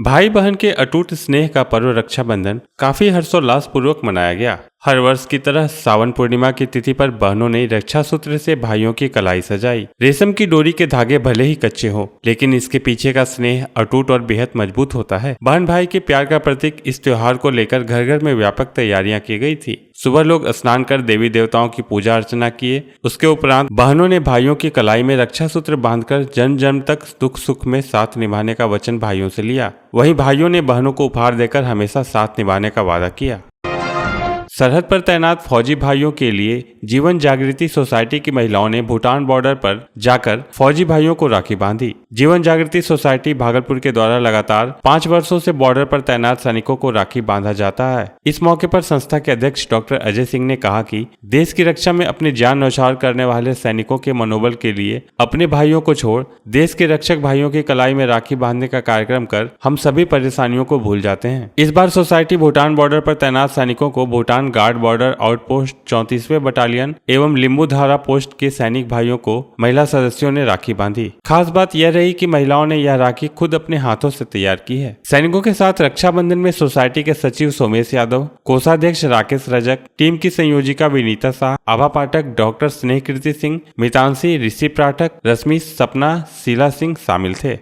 भाई बहन के अटूट स्नेह का पर्व रक्षाबंधन काफी हर्षोल्लास पूर्वक मनाया गया। हर वर्ष की तरह सावन पूर्णिमा की तिथि पर बहनों ने रक्षा सूत्र से भाइयों की कलाई सजाई। रेशम की डोरी के धागे भले ही कच्चे हों, लेकिन इसके पीछे का स्नेह अटूट और बेहद मजबूत होता है। बहन भाई के प्यार का प्रतीक इस त्योहार को लेकर घर घर में व्यापक तैयारियां की गई थी। सुबह लोग स्नान कर देवी देवताओं की पूजा अर्चना किए। उसके उपरांत बहनों ने भाइयों की कलाई में रक्षा सूत्र बांधकर जन्म जन्म तक दुख सुख में साथ निभाने का वचन भाइयों से लिया। वहीं भाइयों ने बहनों को उपहार देकर हमेशा साथ निभाने का वादा किया। सरहद पर तैनात फौजी भाइयों के लिए जीवन जागृति सोसाइटी की महिलाओं ने भूटान बॉर्डर पर जाकर फौजी भाइयों को राखी बांधी। जीवन जागृति सोसाइटी भागलपुर के द्वारा लगातार 5 वर्षों से बॉर्डर पर तैनात सैनिकों को राखी बांधा जाता है। इस मौके पर संस्था के अध्यक्ष डॉक्टर अजय सिंह ने कहा कि देश की रक्षा में अपनी जान न्यौछावर करने वाले सैनिकों के मनोबल के लिए अपने भाइयों को छोड़ देश के रक्षक भाइयों की कलाई में राखी बांधने का कार्यक्रम कर हम सभी परेशानियों को भूल जाते हैं। इस बार सोसाइटी भूटान बॉर्डर पर तैनात सैनिकों को भूटान गार्ड बॉर्डर आउटपोस्ट 34वें बटालियन एवं लिम्बूधारा पोस्ट के सैनिक भाइयों को महिला सदस्यों ने राखी बांधी। खास बात यह रही कि महिलाओं ने यह राखी खुद अपने हाथों से तैयार की है। सैनिकों के साथ रक्षाबंधन में सोसाइटी के सचिव सोमेश यादव, कोषाध्यक्ष राकेश रजक, टीम की संयोजिका विनीता शाह, आभा पाठक, डॉक्टर स्नेह कीर्ति सिंह, मितांशी, ऋषि पाठक, रश्मि, सपना, शीला सिंह शामिल थे।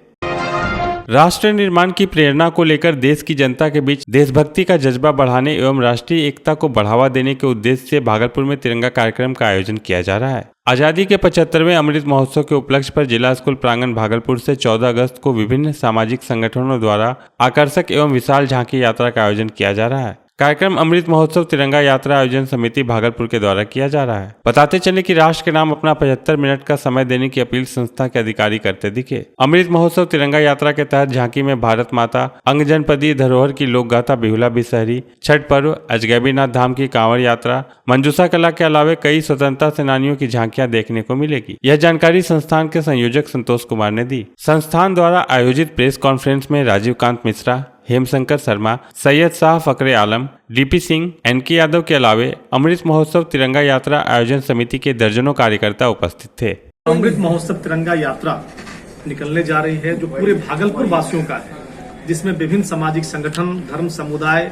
राष्ट्र निर्माण की प्रेरणा को लेकर देश की जनता के बीच देशभक्ति का जज्बा बढ़ाने एवं राष्ट्रीय एकता को बढ़ावा देने के उद्देश्य से भागलपुर में तिरंगा कार्यक्रम का आयोजन किया जा रहा है। आजादी के 75वें अमृत महोत्सव के उपलक्ष्य पर जिला स्कूल प्रांगण भागलपुर से 14 अगस्त को विभिन्न सामाजिक संगठनों द्वारा आकर्षक एवं विशाल झांकी यात्रा का आयोजन किया जा रहा है। कार्यक्रम अमृत महोत्सव तिरंगा यात्रा आयोजन समिति भागलपुर के द्वारा किया जा रहा है। बताते चले कि राष्ट्र के नाम अपना 75 मिनट का समय देने की अपील संस्था के अधिकारी करते दिखे। अमृत महोत्सव तिरंगा यात्रा के तहत झांकी में भारत माता, अंग जनपदीय धरोहर की लोकगाथा बिहुला बिसहरी, छठ पर्व, अजगैबीनाथ धाम की कांवड़ यात्रा, मंजूषा कला के अलावे कई स्वतंत्रता सेनानियों की झांकियां देखने को मिलेगी। यह जानकारी संस्थान के संयोजक संतोष कुमार ने दी। संस्थान द्वारा आयोजित प्रेस कॉन्फ्रेंस में राजीव कांत मिश्रा, हेमशंकर शर्मा, सैयद शाह फकरे आलम, डीपी सिंह, एनके यादव के अलावे अमृत महोत्सव तिरंगा यात्रा आयोजन समिति के दर्जनों कार्यकर्ता उपस्थित थे। अमृत महोत्सव तिरंगा यात्रा निकलने जा रही है जो पूरे भागलपुर वासियों का है, जिसमें विभिन्न सामाजिक संगठन, धर्म समुदाय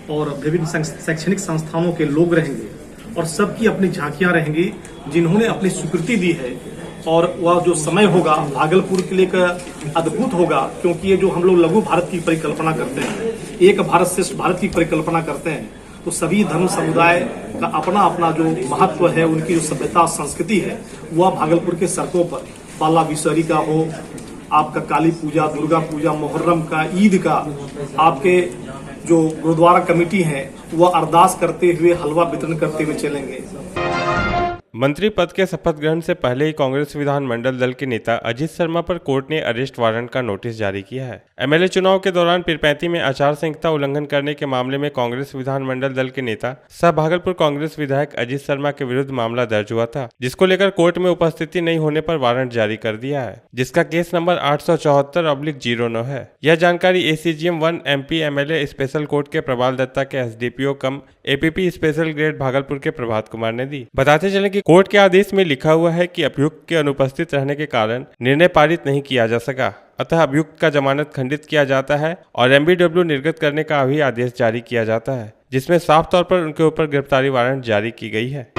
और विभिन्न शैक्षणिक संस्थानों के लोग रहेंगे और सबकी अपनी झांकियां रहेंगी जिन्होंने अपनी स्वीकृति दी है। और वह जो समय होगा भागलपुर के लिए अद्भुत होगा, क्योंकि ये जो हम लोग लघु भारत की परिकल्पना करते हैं, एक भारत श्रेष्ठ भारत की परिकल्पना करते हैं, तो सभी धर्म समुदाय का अपना अपना जो महत्व है, उनकी जो सभ्यता संस्कृति है, वह भागलपुर के सड़कों पर पाला विसहरी का हो, आपका काली पूजा, दुर्गा पूजा, मुहर्रम का, ईद का, आपके जो गुरुद्वारा कमेटी है वह अरदास करते हुए हलवा वितरण करते हुए चलेंगे। मंत्री पद के शपथ ग्रहण से पहले ही कांग्रेस विधानमंडल दल के नेता अजीत शर्मा पर कोर्ट ने अरेस्ट वारंट का नोटिस जारी किया है। एमएलए चुनाव के दौरान पीरपैंती में आचार संहिता उल्लंघन करने के मामले में कांग्रेस विधानमंडल दल के नेता सह भागलपुर कांग्रेस विधायक अजीत शर्मा के विरुद्ध मामला दर्ज हुआ था, जिसको लेकर कोर्ट में उपस्थिति नहीं होने पर वारंट जारी कर दिया है, जिसका केस नंबर 874/09 है। यह जानकारी ACGM 1 MP MLA special court के प्रबाल दत्ता के एसडीपीओ कम एपीपी स्पेशल ग्रेड भागलपुर के प्रभात कुमार ने दी। बताते चले कि कोर्ट के आदेश में लिखा हुआ है कि अभियुक्त के अनुपस्थित रहने के कारण निर्णय पारित नहीं किया जा सका, अतः अभियुक्त का जमानत खंडित किया जाता है और एमबीडब्ल्यू निर्गत करने का भी आदेश जारी किया जाता है, जिसमें साफ तौर पर उनके ऊपर गिरफ्तारी वारंट जारी की गई है।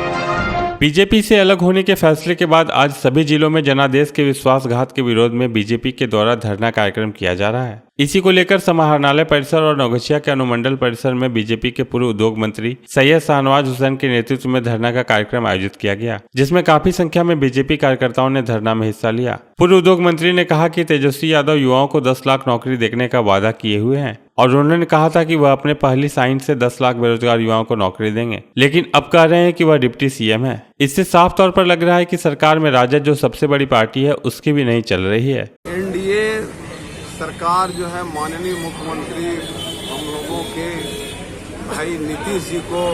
बीजेपी से अलग होने के फैसले के बाद आज सभी जिलों में जनादेश के विश्वासघात के विरोध में बीजेपी के द्वारा धरना कार्यक्रम किया जा रहा है। इसी को लेकर समाहरणालय परिसर और नौगछिया के अनुमंडल परिसर में बीजेपी के पूर्व उद्योग मंत्री सैयद शाहनवाज हुसैन के नेतृत्व में धरना का कार्यक्रम आयोजित किया गया, जिसमें काफी संख्या में बीजेपी कार्यकर्ताओं ने धरना में हिस्सा लिया। पूर्व उद्योग मंत्री ने कहा कि तेजस्वी यादव युवाओं को 10 लाख नौकरी देने का वादा किए हुए हैं और उन्होंने कहा था कि वह अपने पहली साइन से 10 लाख बेरोजगार युवाओं को नौकरी देंगे, लेकिन अब कह रहे हैं कि वह डिप्टी सीएम है। इससे साफ तौर पर लग रहा है कि सरकार में राजद जो सबसे बड़ी पार्टी है उसकी भी नहीं चल रही है। एनडीए सरकार जो है माननीय मुख्यमंत्री हम लोगों के भाई नीतीश जी को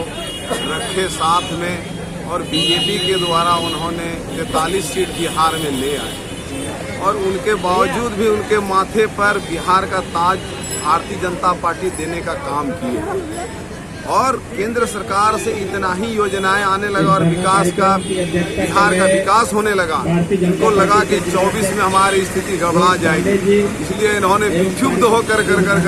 रखे साथ में और बीजेपी के द्वारा उन्होंने 43 सीट बिहार में ले आए और उनके बावजूद भी उनके माथे पर बिहार का ताज भारतीय जनता पार्टी देने का काम किए और केंद्र सरकार से इतना ही योजनाएं आने लगा और विकास का बिहार का विकास होने लगा, इनको लगा कि 24 में हमारी स्थिति गड़बड़ा जाएगी, इसलिए इन्होंने क्षुब्ध होकर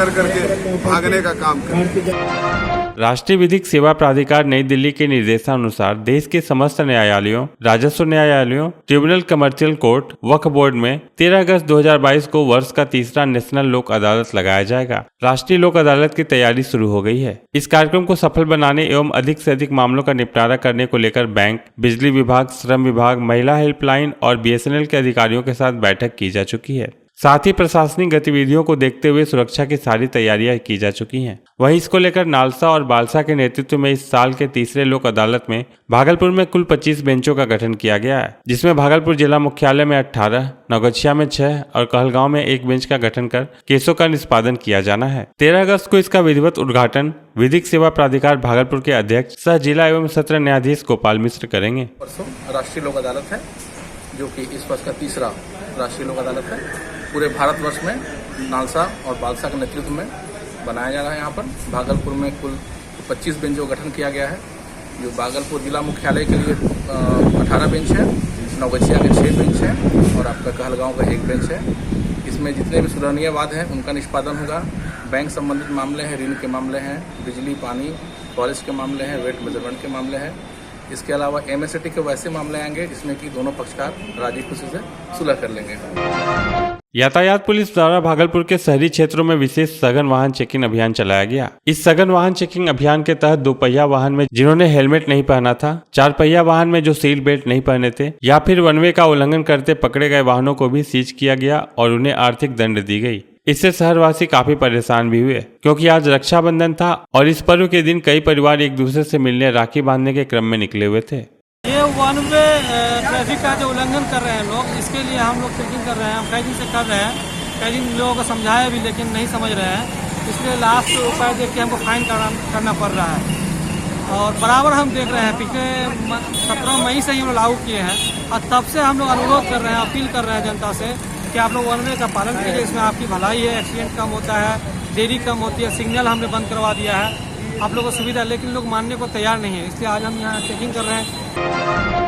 करके भागने का काम किया। राष्ट्रीय विधिक सेवा प्राधिकार नई दिल्ली के निर्देशानुसार देश के समस्त न्यायालयों, राजस्व न्यायालयों, ट्रिब्यूनल, कमर्शियल कोर्ट, वक्फ बोर्ड में 13 अगस्त 2022 को वर्ष का तीसरा नेशनल लोक अदालत लगाया जाएगा। राष्ट्रीय लोक अदालत की तैयारी शुरू हो गई है। इस कार्यक्रम को सफल बनाने एवं अधिक से अधिक मामलों का निपटारा करने को लेकर बैंक, बिजली विभाग, श्रम विभाग, महिला हेल्पलाइन और BSNL के अधिकारियों के साथ बैठक की जा चुकी है। साथ ही प्रशासनिक गतिविधियों को देखते हुए सुरक्षा की सारी तैयारियां की जा चुकी हैं। वहीं इसको लेकर नालसा और बालसा के नेतृत्व में इस साल के तीसरे लोक अदालत में भागलपुर में कुल 25 बेंचों का गठन किया गया है, जिसमें भागलपुर जिला मुख्यालय में 18, नौगछिया में 6 और कहलगांव में 1 बेंच का गठन कर केसों का निष्पादन किया जाना है। 13 अगस्त को इसका विधिवत उद्घाटन विधिक सेवा प्राधिकार भागलपुर के अध्यक्ष सह जिला एवं सत्र न्यायाधीश गोपाल मिश्र करेंगे। परसों राष्ट्रीय लोक अदालत है, जो कि इस वर्ष का तीसरा राष्ट्रीय लोक अदालत है। पूरे भारतवर्ष में नालसा और बालसा के नेतृत्व में बनाया जा रहा है। यहाँ पर भागलपुर में कुल 25 बेंचों का गठन किया गया है, जो भागलपुर जिला मुख्यालय के लिए 18 बेंच है, नौगछिया के 6 बेंच है और आपका कहलगांव का 1 बेंच है। इसमें जितने भी सुलहनीय वाद हैं उनका निष्पादन होगा। बैंक संबंधित मामले हैं, ऋण के मामले हैं, बिजली, पानी, फॉरेस्ट के मामले हैं, वेट मेजरमेंट के मामले हैं। इसके अलावा MSAT के वैसे मामले आएंगे जिसमें कि दोनों पक्षकार राजी खुशी से सुलह कर लेंगे। यातायात पुलिस द्वारा भागलपुर के शहरी क्षेत्रों में विशेष सघन वाहन चेकिंग अभियान चलाया गया। इस सघन वाहन चेकिंग अभियान के तहत 2 पहिया वाहन में जिन्होंने हेलमेट नहीं पहना था, 4 पहिया वाहन में जो सीट बेल्ट नहीं पहने थे या फिर वन वे का उल्लंघन करते पकड़े गए वाहनों को भी सीज किया गया और उन्हें आर्थिक दंड दी गई। इससे शहरवासी काफी परेशान भी हुए, क्योंकि आज रक्षाबंधन था और इस पर्व के दिन कई परिवार एक दूसरे से मिलने राखी बांधने के क्रम में निकले हुए थे। ये वन वे ट्रैफिक का जो उल्लंघन कर रहे हैं लोग, इसके लिए हम लोग चेकिंग कर रहे हैं। हम कई दिन से कर रहे हैं, कई दिन लोगों को समझाया भी लेकिन नहीं समझ रहे हैं, इसलिए लास्ट उपाय देख के हमको फाइन करना पड़ रहा है। और बराबर हम देख रहे हैं, पिछले 17 मई से ही हम लोग लागू किए हैं और तब से हम लोग अनुरोध कर रहे हैं, अपील कर रहे हैं जनता से कि आप लोग वन वे का पालन कीजिए। इसमें आपकी भलाई है, एक्सीडेंट कम होता है, देरी कम होती है, सिग्नल हमने बंद करवा दिया है, आप लोगों को सुविधा, लेकिन लोग मानने को तैयार नहीं है। इसलिए आज हम यहाँ चेकिंग कर रहे हैं।